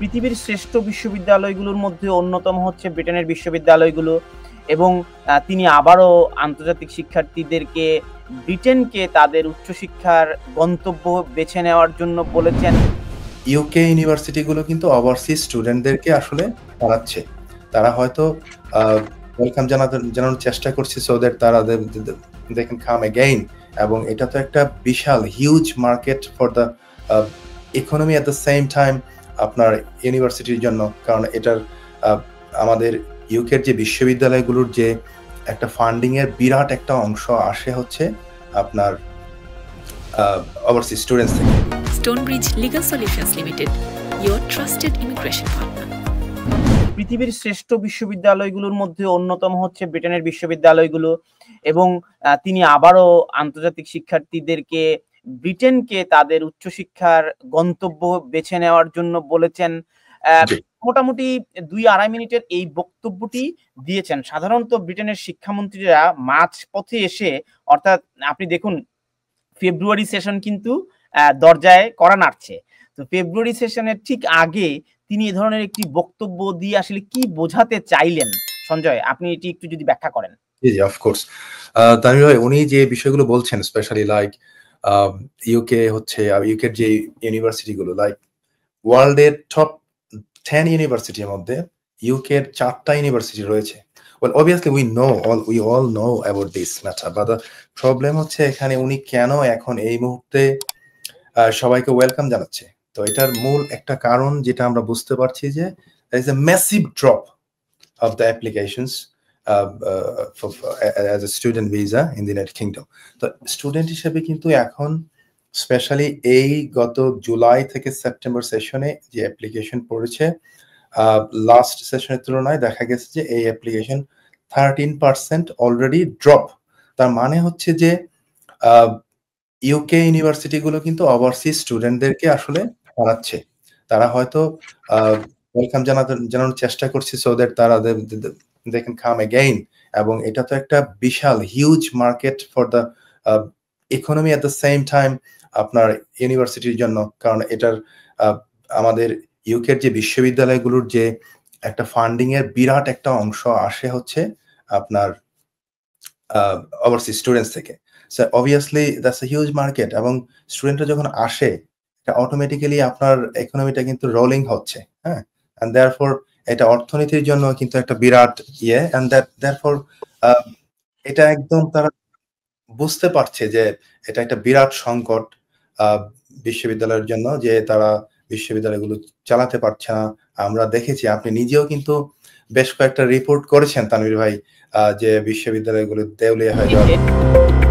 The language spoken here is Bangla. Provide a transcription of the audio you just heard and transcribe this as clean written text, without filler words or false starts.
পৃথিবীর শ্রেষ্ঠ বিশ্ববিদ্যালয়গুলোর মধ্যে অন্যতম হচ্ছে ব্রিটেনের বিশ্ববিদ্যালয়গুলো এবং তিনি আবারও আন্তর্জাতিক শিক্ষার্থীদেরকে ব্রিটেনকে তাদের উচ্চশিক্ষার গন্তব্য বেছে নেওয়ার জন্য বলেছেন। ইউকে ইউনিভার্সিটিগুলো কিন্তু ওভারসিজ স্টুডেন্টদেরকে আসলে পড়াচ্ছে। তারা হয়তো ওয়েলকাম জানানোর চেষ্টা করছে সো দ্যাট তারা দে ক্যান কাম অ্যাগেইন, এবং এটা তো একটা বিশাল huge market for the economy at the same time আপনার ইউনিভার্সিটির জন্য, কারণ এটার আমাদের ইউকের যে বিশ্ববিদ্যালয়গুলোর যে একটা ফান্ডিং এর বিরাট একটা অংশ আসে হচ্ছে আপনার ওভারসিজ স্টুডেন্টস থেকে। Stonebridge Legal Solutions Limited, your trusted immigration partner. পৃথিবীর শ্রেষ্ঠ বিশ্ববিদ্যালয়গুলোর মধ্যে অন্যতম হচ্ছে ব্রিটেনের বিশ্ববিদ্যালয়গুলো এবং তিনি আবারও আন্তর্জাতিক শিক্ষার্থীদেরকে ব্রিটেনকে তাদের উচ্চশিক্ষার গন্তব্য বেছে নেওয়ার জন্য বলেছেন। মোটামুটি 2-2.5 মিনিটের এই বক্তব্যটি দিয়েছেন। সাধারণত ব্রিটেনের শিক্ষামন্ত্রীরা মাঝপথে এসে, অর্থাৎ আপনি দেখুন ফেব্রুয়ারি সেশন কিন্তু দরজায় কড়া নাড়ছে, তো ফেব্রুয়ারি সেশনের ঠিক আগে তিনি এ ধরনের একটি বক্তব্য দিয়ে আসলে কি বোঝাতে চাইলেন? সঞ্জয়, আপনি এটি একটু যদি ব্যাখ্যা করেন। জি অফকোর্স। তানভীর ভাই, উনি যে বিষয়গুলো বলছেন স্পেশালি লাইক ইউকে হচ্ছে ইউকের যে ইউনিভার্সিটিগুলো লাইক ওয়ার্ল্ডের টপ 10 ইউনিভার্সিটির মধ্যে ইউকের 4টা ইউনিভার্সিটি রয়েছে। Well, obviously we all know about this matter, but the problem হচ্ছে এখানে উনি কেন এখন এই মুহূর্তে সবাইকে ওয়েলকাম জানাচ্ছে। তো এটার মূল একটা কারণ যেটা আমরা বুঝতে পারছি যে there is a massive drop of the applications as a student visa in the United Kingdom. তো স্টুডেন্ট হিসেবে কিন্তু এখন স্পেশালি এই গত জুলাই থেকে সেপ্টেম্বর সেশনে যে অ্যাপ্লিকেশন পড়েছে, লাস্ট সেশনের তুলনায় দেখা গেছে যে এই অ্যাপ্লিকেশন 13% অলরেডি ড্রপ। তার মানে হচ্ছে যে ইউকে ইউনিভার্সিটিগুলো কিন্তু ওভারসিজ স্টুডেন্টদেরকে আসলে পড়াচ্ছে। তারা হয়তো ওয়েলকাম জানানোর চেষ্টা করছে সো দ্যাট তারা দে ক্যান কাম অ্যাগেইন, এবং এটা তো একটা বিশাল huge market for the economy at the same time আপনার ইউনিভার্সিটির জন্য, কারণ এটার আমাদের ইউকের যে বিশ্ববিদ্যালয়গুলোর যে একটা ফান্ডিং এর বিরাট একটা অংশ আসে হচ্ছে আপনার ওভারসিজ স্টুডেন্টস থেকে। So obviously that's a huge market, এবং স্টুডেন্টরা যখন আসে অটোমেটিক্যালি আপনার ইকোনমিটা কিন্তু রোলিং হচ্ছে, হ্যাঁ, এন্ড দেয়ারফর এটা অর্থনীতির জন্য কিন্তু একটা বিরাট এন্ড দেয়ারফর এটা একদম তারা বুঝতে পারছে যে এটা একটা বিরাট সংকট বিশ্ববিদ্যালয়ের জন্য, যে তারা বিশ্ববিদ্যালয়গুলো চালাতে পারছে না। আমরা দেখেছি, আপনি নিজেও কিন্তু বেশ কয়েকটা রিপোর্ট করেছেন তানভীর ভাই, যে বিশ্ববিদ্যালয়গুলো দেউলিয়া হয়ে যাওয়ার